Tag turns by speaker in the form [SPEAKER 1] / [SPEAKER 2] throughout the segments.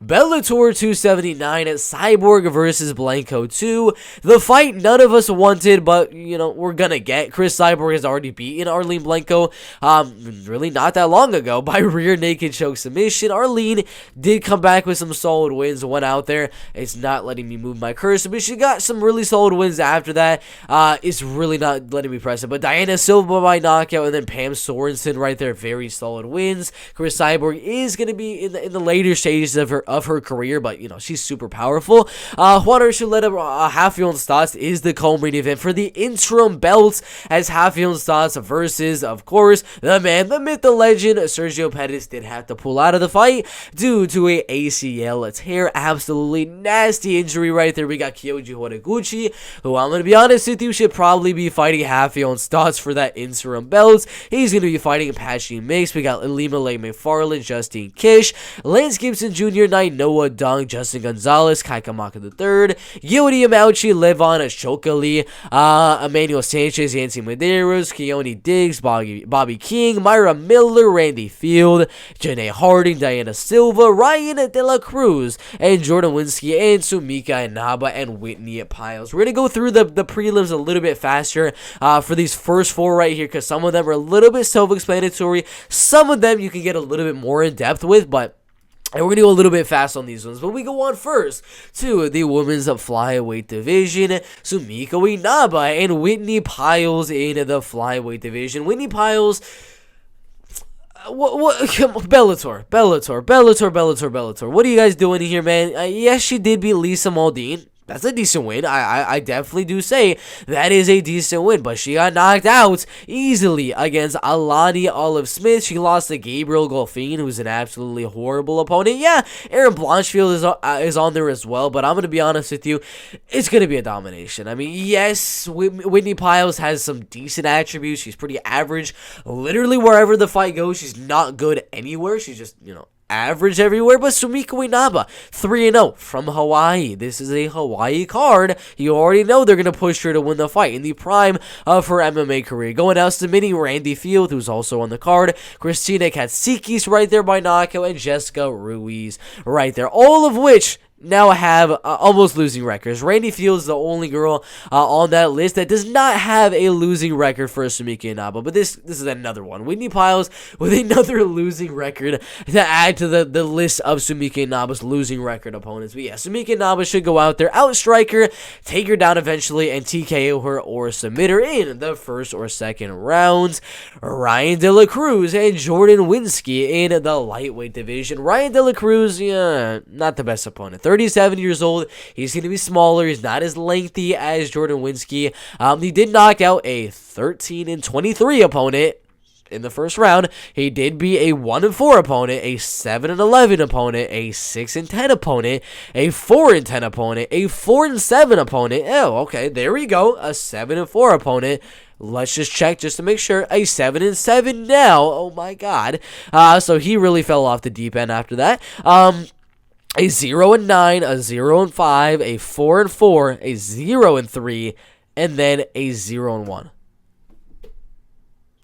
[SPEAKER 1] Bellator 279 at Cyborg versus Blanco 2. The fight none of us wanted, but, you know, we're gonna get. Chris Cyborg has already beaten Arlene Blanco, really not that long ago, by rear naked choke submission. Arlene did come back with some solid wins, went out there. It's not letting me move my cursor, but she got some really solid wins after that. It's really not letting me press it, but Diana Silva by knockout, and then Pam Sorensen right there, very solid wins. Chris Cyborg is gonna be in the later stages of her career, but you know, she's super powerful. Juan Archuleta, Hachiyan Stats is the co-main event for the interim belts, as Hachiyan Stats versus, of course, the man, the myth, the legend, Sergio Pettis did have to pull out of the fight due to a ACL tear. Absolutely nasty injury right there. We got Kyoji Horeguchi, who I'm gonna be honest with you, should probably be fighting Hachiyan Stats for that interim belts. He's gonna be fighting Apache Mix. We got Lima, McFarland, Justine Kish, Lance Gibson Jr., Noah Dung, Justin Gonzalez, Kamaka III, Yamachi, Levon Chokali, Emmanuel Sanchez, Yancy Medeiros, Keone Diggs, Bobby King, Myra Miller, Randy Field, Janae Harding, Diana Silva, Ryan De La Cruz, and Jordan Winski, and Sumika Inaba, and Whitney Piles. We're going to go through the prelims a little bit faster for these first four right here, because some of them are a little bit self-explanatory. Some of them you can get a little bit more in depth with, but and we're going to go a little bit fast on these ones, but we go on first to the women's flyweight division. Sumika Inaba and Whitney Piles in the flyweight division. Whitney Piles, Bellator. What are you guys doing here, man? Yes, she did beat Lisa Maldine. That's a decent win. I definitely do say that is a decent win, but she got knocked out easily against Alani Olive-Smith. She lost to Gabriel Golfin, who's an absolutely horrible opponent. Yeah, Aaron Blanchfield is on there as well, but I'm going to be honest with you, it's going to be a domination. I mean, yes, Whitney Piles has some decent attributes. She's pretty average. Literally wherever the fight goes, she's not good anywhere. She's just, you know, average everywhere. But Sumika Inaba, 3-0 from Hawaii. This is a Hawaii card. You already know they're going to push her to win the fight in the prime of her MMA career. Going out submitting Randy Field, who's also on the card. Christina Katsikis right there by knockout, and Jessica Ruiz right there. All of which now have almost losing records. Randy Field is the only girl on that list that does not have a losing record for Sumika Inaba, but this is another one. Whitney Piles with another losing record to add to the list of Sumika Inaba's losing record opponents. But yeah, Sumika Inaba should go out there, outstrike her, take her down eventually, and TKO her or submit her in the first or second rounds. Ryan De La Cruz and Jordan Winski in the lightweight division. Ryan De La Cruz, yeah, not the best opponent. 37 years old. He's going to be smaller. He's not as lengthy as Jordan Winski. He did knock out a 13-23 opponent in the first round. He did beat a 1-4 opponent, a 7-11 opponent, a 6-10 opponent, a 4-10 opponent, a 4-7 opponent. Oh, okay, there we go. A 7-4 opponent. Let's just check just to make sure. A 7-7 now. Oh my God. So he really fell off the deep end after that. A 0-9, a 0-5, a 4-4, a 0-3, and then a 0-1.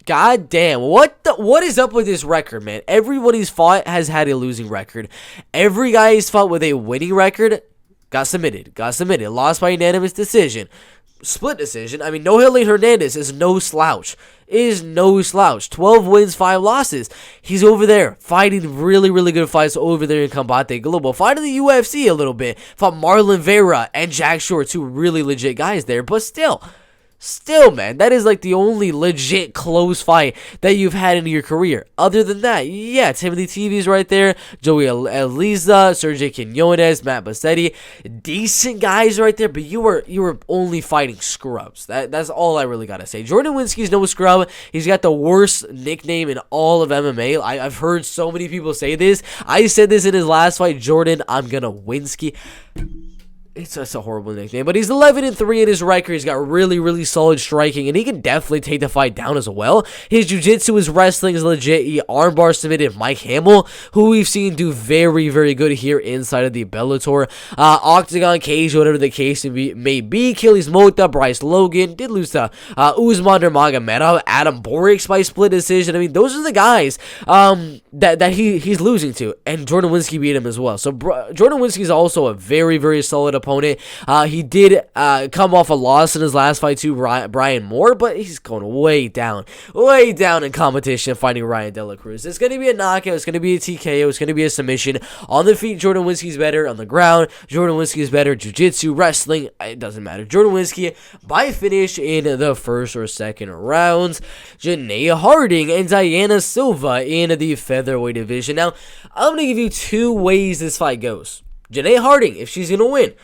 [SPEAKER 1] God damn, what is up with this record, man? Everyone he's fought has had a losing record. Every guy he's fought with a winning record got submitted, lost by unanimous decision. Split decision. I mean, Nohelin Hernandez is no slouch. 12 wins, 5 losses. He's over there fighting really, really good fights over there in Combate Global. Fighting the UFC a little bit. Fought Marlon Vera and Jack Shore, two really legit guys there. But still, man, that is like the only legit close fight that you've had in your career. Other than that, yeah, Timothy TV's right there, Joey Eliza, Sergey Quinones, Matt Bassetti, decent guys right there, but you were only fighting scrubs. That's all I really gotta say. Jordan Winski's no scrub. He's got the worst nickname in all of MMA. I've heard so many people say this. I said this in his last fight, Jordan, I'm gonna Winski. It's just a horrible nickname, but he's 11-3 in his record. He's got really, really solid striking, and he can definitely take the fight down as well. His jiu-jitsu, his wrestling is legit. He armbar submitted Mike Hamill, who we've seen do very, very good here inside of the Bellator. Octagon cage, whatever the case may be. Achilles Mota, Bryce Logan, did lose to Usman Nurmagomedov, Adam Borics by split decision. I mean, those are the guys that he's losing to, and Jordan Winski beat him as well. So Jordan Winski is also a very, very solid opponent. He did come off a loss in his last fight to Brian Moore, but he's going way down in competition fighting Ryan De La Cruz. It's going to be a knockout. It's going to be a TKO. It's going to be a submission. On the feet, Jordan Winski's better. On the ground, Jordan Winski's better. Jiu-jitsu, wrestling, it doesn't matter. Jordan Winski by finish in the first or second rounds. Janae Harding and Diana Silva in the featherweight division. Now, I'm going to give you two ways this fight goes. Janae Harding, if she's going to win,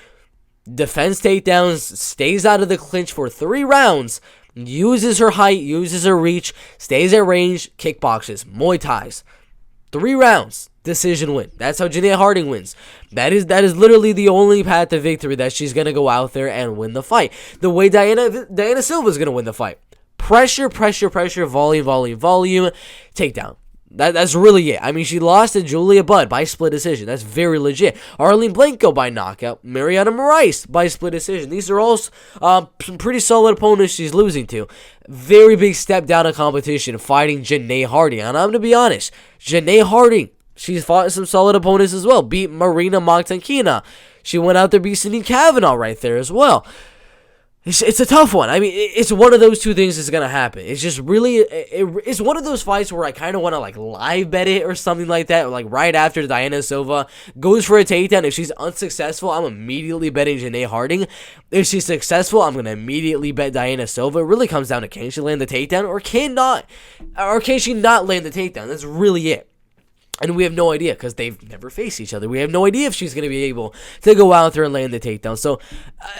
[SPEAKER 1] defends takedowns, stays out of the clinch for 3 rounds, uses her height, uses her reach, stays at range, kickboxes, Muay Thais. 3 rounds, decision win. That's how Janae Harding wins. That is literally the only path to victory, that she's going to go out there and win the fight. The way Diana Silva is going to win the fight. Pressure, volume, takedown. That's really it. I mean, she lost to Julia Budd by split decision. That's very legit. Arlene Blanco by knockout. Mariana Moraes by split decision. These are all some pretty solid opponents she's losing to. Very big step down in competition fighting Janae Harding. And I'm going to be honest, Janae Harding, she's fought some solid opponents as well. Beat Marina Montankina. She went out there, beat Cindy Kavanaugh right there as well. It's a tough one. I mean, it's one of those two things that's going to happen. It's just really, it's one of those fights where I kind of want to, like, live bet it or something like that. Like, right after Diana Silva goes for a takedown. If she's unsuccessful, I'm immediately betting Janae Harding. If she's successful, I'm going to immediately bet Diana Silva. It really comes down to, can she land the takedown or can she not land the takedown? That's really it. And we have no idea because they've never faced each other. We have no idea if she's going to be able to go out there and land the takedown. So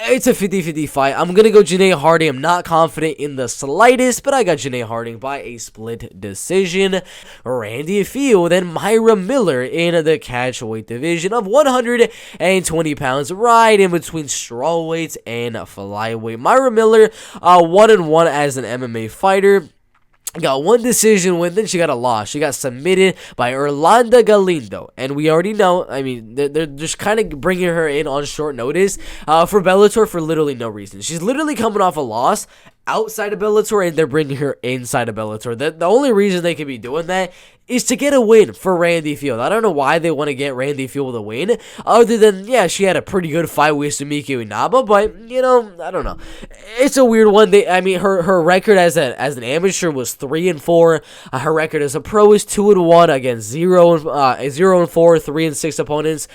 [SPEAKER 1] it's a 50-50 fight. I'm going to go Janae Harding. I'm not confident in the slightest, but I got Janae Harding by a split decision. Randy Field and Myra Miller in the catchweight division of 120 pounds, right in between strawweights and flyweight. Myra Miller, 1-1 as an MMA fighter. Got 1 decision win, then she got a loss. She got submitted by Orlando Galindo. And we already know, I mean, they're just kind of bringing her in on short notice for Bellator for literally no reason. She's literally coming off a loss outside of Bellator, and they're bringing her inside of Bellator. The only reason they could be doing that is to get a win for Randy Field. I don't know why they want to get Randy Field with a win, other than, yeah, she had a pretty good fight with Sumiko Inaba, but, you know, I don't know. It's a weird one. Her record as an amateur was 3-4. Her record as a pro is 2-1 against 0-4, 3-6 opponents.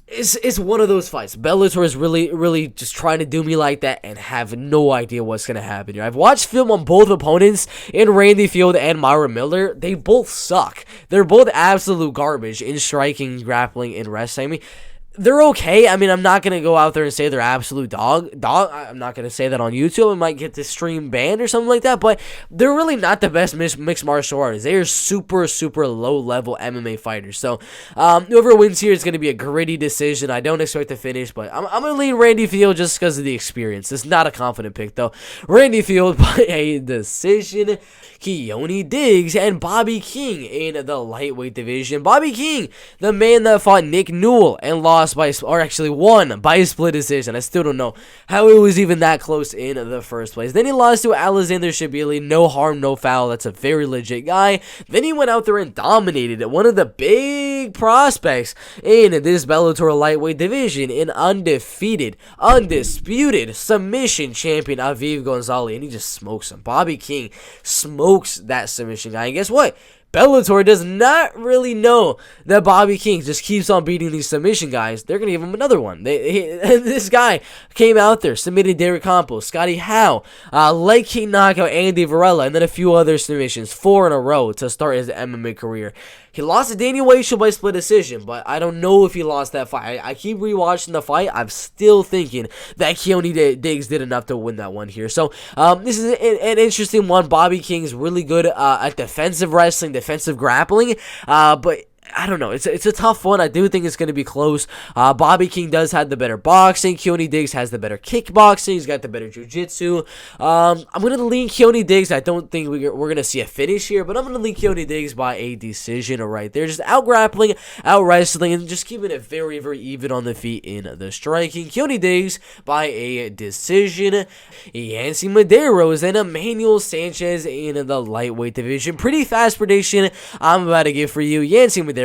[SPEAKER 1] It's one of those fights. Bellator is really just trying to do me like that and have no idea what's going to happen here. I've watched film on both opponents in Randy Field and Myra Miller. They both suck. They're both absolute garbage in striking, grappling, and wrestling. I mean, they're okay. I mean, I'm not going to go out there and say they're absolute dog. I'm not going to say that on YouTube. I might get the stream banned or something like that, but they're really not the best mixed martial artists. They are super low-level MMA fighters. So, whoever wins here is going to be a gritty decision. I don't expect to finish, but I'm going to lean Randy Field just because of the experience. It's not a confident pick, though. Randy Field by a decision. Keone Diggs and Bobby King in the lightweight division. Bobby King, the man that fought Nick Newell and won by a split decision. I still don't know how it was even that close in the first place. Then he lost to Alexander Shabili. No harm, no foul. That's a very legit guy. Then he went out there and dominated one of the big prospects in this Bellator lightweight division, in undisputed submission champion Aviv Gonzalez, and he just smokes him. Bobby King smokes that submission guy. And guess what? Bellator does not really know that Bobby King just keeps on beating these submission guys. They're going to give him another one. This guy came out there, submitted Derek Campos, Scotty Howe, leg kick knockout Andy Varela, and then a few other submissions, 4 in a row to start his MMA career. He lost to Danny Weichel by split decision, but I don't know if he lost that fight. I keep rewatching the fight. I'm still thinking that Keone Diggs did enough to win that one here. So this is an interesting one. Bobby King's really good at defensive wrestling, defensive grappling, but I don't know. It's a tough one. I do think it's going to be close. Bobby King does have the better boxing. Keone Diggs has the better kickboxing. He's got the better jiu-jitsu. I'm going to lean Keone Diggs. I don't think we're going to see a finish here, but I'm going to lean Keone Diggs by a decision right there. Just out-grappling, out-wrestling, and just keeping it very, very even on the feet in the striking. Keone Diggs by a decision. Yancy Medeiros and Emmanuel Sanchez in the lightweight division. Pretty fast prediction I'm about to give for you. Yancy Medeiros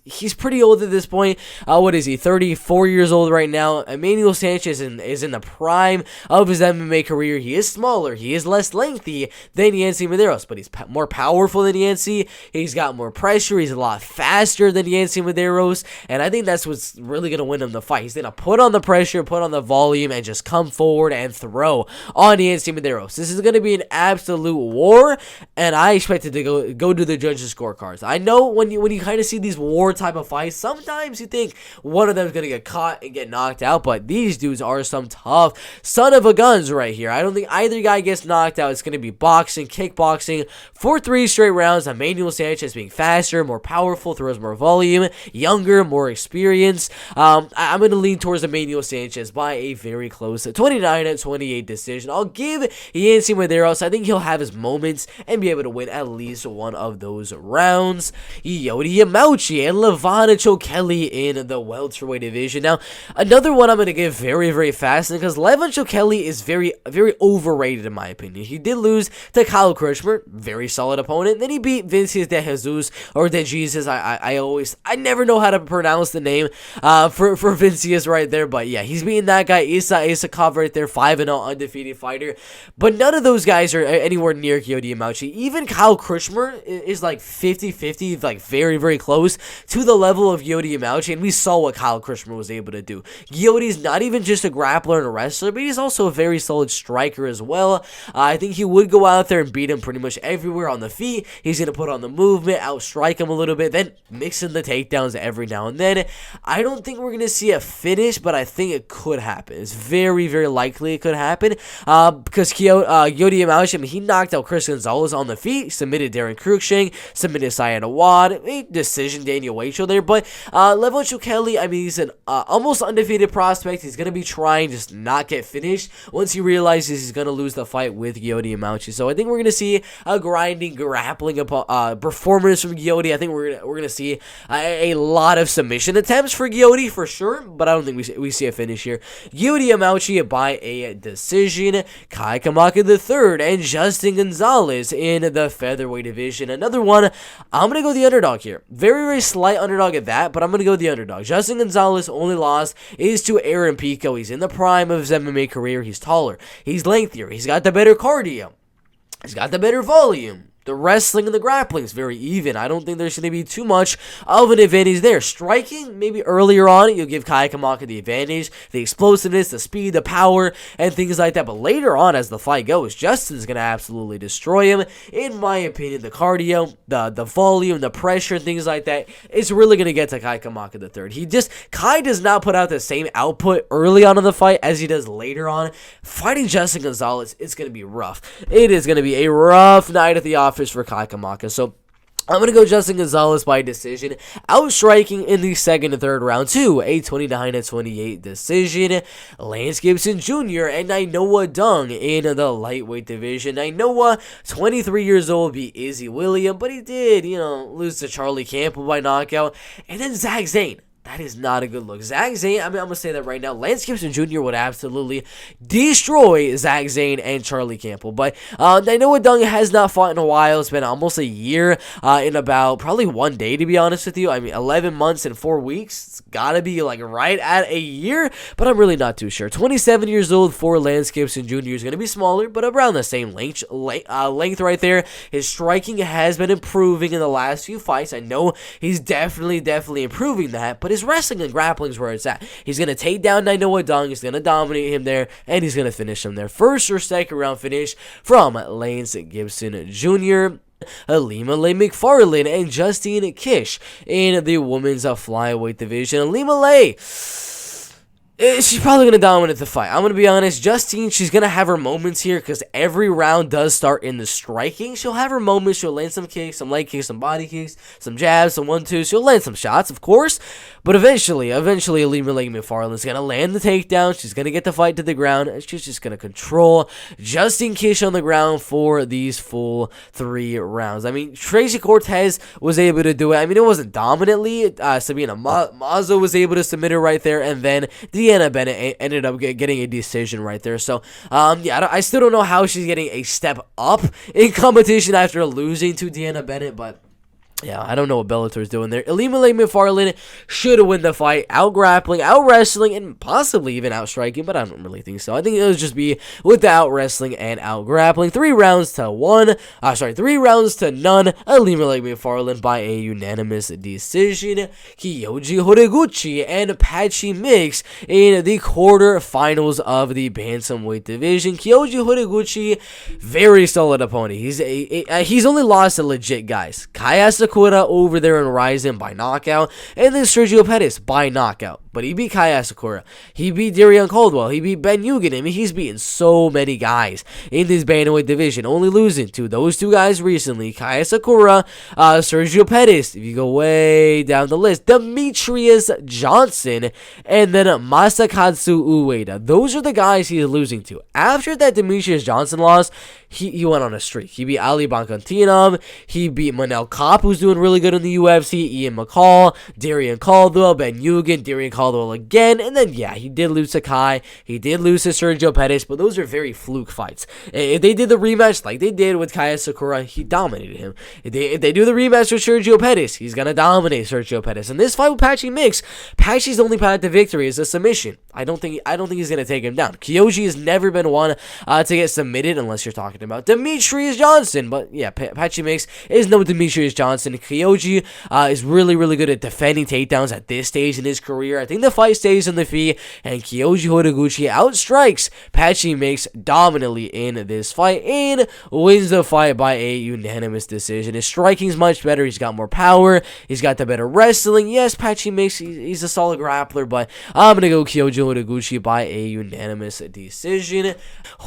[SPEAKER 1] he's pretty old at this point. What is he? 34 years old right now. Emmanuel Sanchez is in the prime of his MMA career. He is smaller. He is less lengthy than Yancy Medeiros, but he's more powerful than Yancy. He's got more pressure. He's a lot faster than Yancy Medeiros, and I think that's what's really going to win him the fight. He's going to put on the pressure, put on the volume, and just come forward and throw on Yancy Medeiros. This is going to be an absolute war, and I expect it to go to the judges' scorecards. I know when you kind of see these war type of fights, sometimes you think one of them is going to get caught and get knocked out, but these dudes are some tough son of a guns right here. I don't think either guy gets knocked out. It's going to be boxing, kickboxing for 3 straight rounds. Emmanuel Sanchez being faster, more powerful, throws more volume, younger, more experience. I'm going to lean towards Emmanuel Sanchez by a very close 29-28 decision. I'll give Yancy Medeiros. I think he'll have his moments and be able to win at least one of those rounds. Yamachi and Levon Kelly in the welterweight division. Now, another one I'm going to give very, very fast because Levon Kelly is very, very overrated in my opinion. He did lose to Kyle Krishmer, very solid opponent. Then he beat Vinicius de Jesus or de Jesus. I never know how to pronounce the name for Vinicius right there, but yeah, he's beating that guy Isa Isakov right there, 5-0 undefeated fighter. But none of those guys are anywhere near Kyoto Yamauchi. Even Kyle Krishmer is like 50-50, like very, very close to the level of Yodi Yamauchi, and we saw what Kyle Krishmer was able to do. Yoti's not even just a grappler and a wrestler, but he's also a very solid striker as well. I think he would go out there and beat him pretty much everywhere on the feet. He's going to put on the movement, outstrike him a little bit, then mix in the takedowns every now and then. I don't think we're going to see a finish, but I think it could happen. It's very, very likely it could happen because Yodi Yamauchi, he knocked out Chris Gonzalez on the feet, submitted Darren Cruikshank, submitted Cyan Awad, decision Daniel Waicho there, but Levon Kelly, he's an almost undefeated prospect. He's going to be trying just not get finished once he realizes he's going to lose the fight with Yodi Yamauchi. So I think we're going to see a grinding, grappling performance from Yodi. I think we're going to see a lot of submission attempts for Yodi for sure, but I don't think we see a finish here. Yodi Yamauchi by a decision. Kai Kamaka III and Justin Gonzalez in the featherweight division. Another one, I'm going to go the underdog here. Very, very slight underdog at that, but I'm going to go the underdog. Justin Gonzalez' only loss is to Aaron Pico. He's in the prime of his MMA career. He's taller. He's lengthier. He's got the better cardio. He's got the better volume. The wrestling and the grappling is very even. I don't think there's going to be too much of an advantage there. Striking, maybe earlier on, you'll give Kai Kamaka the advantage, the explosiveness, the speed, the power, and things like that. But later on, as the fight goes, Justin's going to absolutely destroy him. In my opinion, the cardio, the volume, the pressure, and things like that, it's really going to get to Kai Kamaka III. Kai does not put out the same output early on in the fight as he does later on. Fighting Justin Gonzalez, it's going to be rough. It is going to be a rough night at the office for Kai Kamaka. So I'm going to go Justin Gonzalez by decision, outstriking in the second and third round to a 29-28 decision. Lance Gibson Jr. and Nainoa Dung in the lightweight division. Nainoa, 23 years old, beat Izzy William, but he did, lose to Charlie Campbell by knockout. And then Zach Zane. That is not a good look. Zach Zane, I'm going to say that right now. Lance Gibson Jr. would absolutely destroy Zach Zane and Charlie Campbell. But I know Dung has not fought in a while. It's been almost a year in about probably 1 day, to be honest with you. 11 months and 4 weeks. It's got to be like right at a year, but I'm really not too sure. 27 years old for Lance Gibson Jr. is going to be smaller, but around the same length right there. His striking has been improving in the last few fights. I know he's definitely improving that, but his wrestling and grappling is where it's at. He's going to take down Nainoa Dung. He's going to dominate him there, and he's going to finish him there. First or second round finish from Lance Gibson Jr. Lima McFarland and Justine Kish in the women's flyweight division. Lima She's probably going to dominate the fight. I'm going to be honest. Justine, she's going to have her moments here because every round does start in the striking. She'll have her moments. She'll land some kicks, some leg kicks, some body kicks, some jabs, some 1-2s. She'll land some shots, of course. But eventually, Lima McFarland's going to land the takedown. She's going to get the fight to the ground. And she's just going to control Justine Kish on the ground for these full 3 rounds. I mean, Tracy Cortez was able to do it. I mean, it wasn't dominantly. Sabina Mazo was able to submit her right there. And then Deanna Bennett ended up getting a decision right there. So, yeah, I still don't know how she's getting a step up in competition after losing to Deanna Bennett, but yeah, I don't know what Bellator is doing there. Lima McFarland should win the fight, out-grappling, out-wrestling, and possibly even out-striking, but I don't really think so. I think it'll just be with the out-wrestling and out-grappling. 3 rounds to none. Lima McFarland by a unanimous decision. Kyoji Horeguchi and Patchy Mix in the quarterfinals of the bantamweight division. Kyoji Horeguchi, very solid opponent. He's only lost to legit guys. Kaya Sakura over there in Ryzen by knockout, and then Sergio Pettis by knockout. But he beat Kaya Sakura. He beat Darian Caldwell. He beat Ben Yugen. I mean, he's beaten so many guys in this bantamweight division, only losing to those 2 guys recently, Kaya Sakura, Sergio Pettis. If you go way down the list, Demetrius Johnson, and then Masakatsu Ueda. Those are the guys he's losing to. After that Demetrius Johnson loss, he went on a streak. He beat Ali Bankantinov. He beat Manel Kopp, who's doing really good in the UFC. Ian McCall, Darian Caldwell, Ben Yugen, Darian Caldwell again. And then, yeah, he did lose to Kai. He did lose to Sergio Pettis, but those are very fluke fights. If they did the rematch like they did with Kaya Sakura, he dominated him. If they do the rematch with Sergio Pettis, he's going to dominate Sergio Pettis. And this fight with Patchy Mix, Patchy's only path to victory is a submission. I don't think he's going to take him down. Kyoji has never been one to get submitted unless you're talking about Demetrius Johnson. But yeah, Patchy Mix is no Demetrius Johnson. Kyoji is really, really good at defending takedowns at this stage in his career. I think the fight stays in the fee, and Kyoji Horeguchi outstrikes Patchy Mix dominantly in this fight and wins the fight by a unanimous decision. His striking's much better. He's got more power. He's got the better wrestling. Yes, Patchy Mix, he's a solid grappler, but I'm going to go Kyoji Horeguchi by a unanimous decision.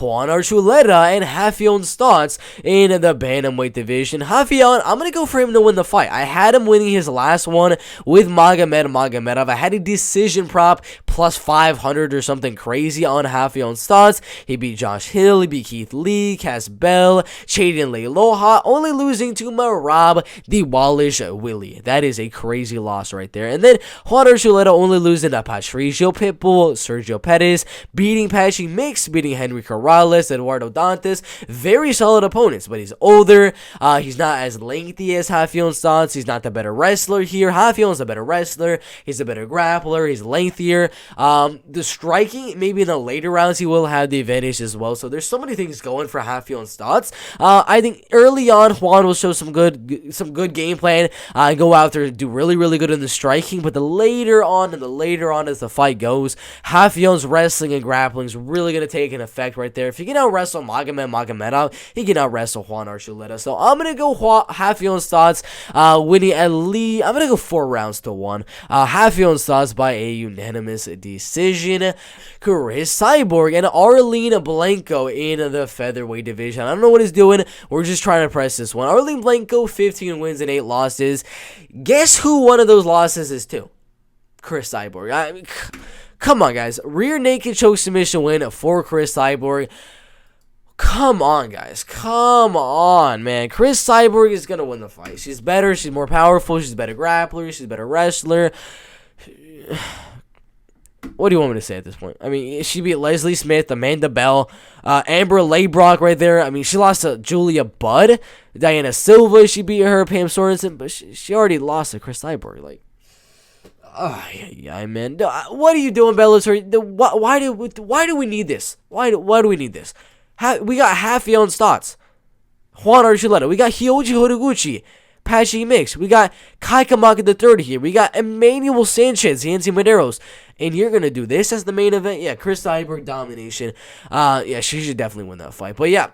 [SPEAKER 1] Juan Archuleta and Hachiyan Stotts in the bantamweight division. Hachiyan, I'm going to go for him to win the fight. I had him winning his last one with Magomedov. I had a decision prop plus 500 or something crazy on Hachiyan Stotts. He beat Josh Hill. He beat Keith Lee, Cass Bell, Chaden Leiloha, only losing to Marab Diwalish Willie. That is a crazy loss right there. And then Juan Archuleta only losing to Patricio Pitbull, Sergio Pettis, beating Patchy Mix, beating Henry Corrales, Eduardo Dantes. Very solid opponents, but he's older. He's not as lengthy as Hachiyan Stotts. He's not the better wrestler here. Hachiyan's a better wrestler. He's a better grappler. He's lengthier. The striking, maybe in the later rounds, he will have the advantage as well. So there's so many things going for Hachiyan Stotts. I think early on, Juan will show some good game plan. Go out there and do really, really good in the striking. But the later on as the fight goes, Hachiyan's wrestling and grappling is really going to take an effect right there. If he can out wrestle Magomedov, he can out wrestle Juan Archuleta. So I'm going to go Hachiyan Stotts winning at least, I'm going to go 4 rounds to 1. Hachiyan Stotts by a unanimous decision. Chris Cyborg and Arlene Blanco in the featherweight division. I don't know what he's doing. We're just trying to press this one. Arlene Blanco, 15 wins and 8 losses. Guess who one of those losses is to? Chris Cyborg. I mean, come on, guys. Rear naked choke submission win for Chris Cyborg. Come on, guys. Come on, man. Chris Cyborg is going to win the fight. She's better. She's more powerful. She's a better grappler. She's a better wrestler. What do you want me to say at this point? I mean, she beat Leslie Smith, Amanda Bell, Amber Laybrock right there. I mean, she lost to Julia Budd. Diana Silva, she beat her. Pam Sorensen, but she already lost to Chris Cyborg. Like, yeah, man. What are you doing, Bellator? Why do we need this? Why do we need this? We got Hachiyan Stotts, Juan Archuleta. We got Kyoji Horeguchi, Patchy Mix. We got Kai Kamaka III here. We got Emmanuel Sanchez, Yancy Medeiros. And you're going to do this as the main event? Yeah, Chris Cyborg domination. Yeah, she should definitely win that fight. But yeah,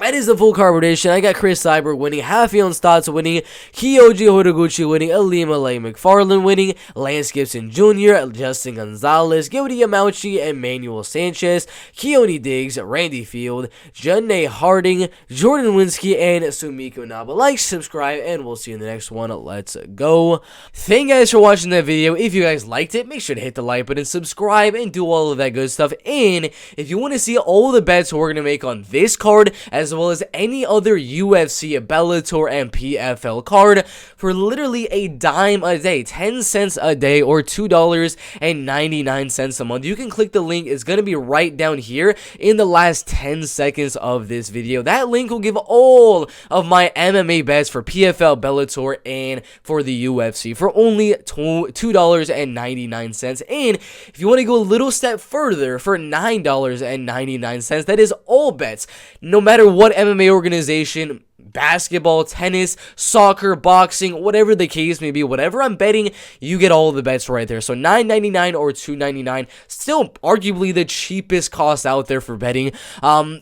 [SPEAKER 1] That is the full card prediction. I got Chris Cyborg winning, Hachiyan Stotts winning, Kyoji Horeguchi winning, Lima McFarland winning, Lance Gibson Jr., Justin Gonzalez, Yamachi, and Manuel Sanchez, Keone Diggs, Randy Field, Janae Harding, Jordan Winski, and Sumiko Naba. Like, subscribe, and we'll see you in the next one. Let's go. Thank you guys for watching that video. If you guys liked it, make sure to hit the like button, subscribe, and do all of that good stuff. And if you want to see all the bets we're going to make on this card, as well as any other UFC, Bellator, and PFL card for literally a dime a day, 10 cents a day, or $2.99 a month, you can click the link. It's going to be right down here in the last 10 seconds of this video. That link will give all of my MMA bets for PFL, Bellator, and for the UFC for only $2.99. And if you want to go a little step further, for $9.99, that is all bets, no matter what MMA organization, basketball, tennis, soccer, boxing, whatever the case may be, whatever I'm betting, you get all of the bets right there. So $9.99 or $2.99, still arguably the cheapest cost out there for betting. You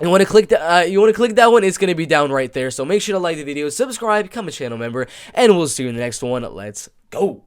[SPEAKER 1] want to click that one, it's going to be down right there. So make sure to like the video, subscribe, become a channel member, and we'll see you in the next one. Let's go.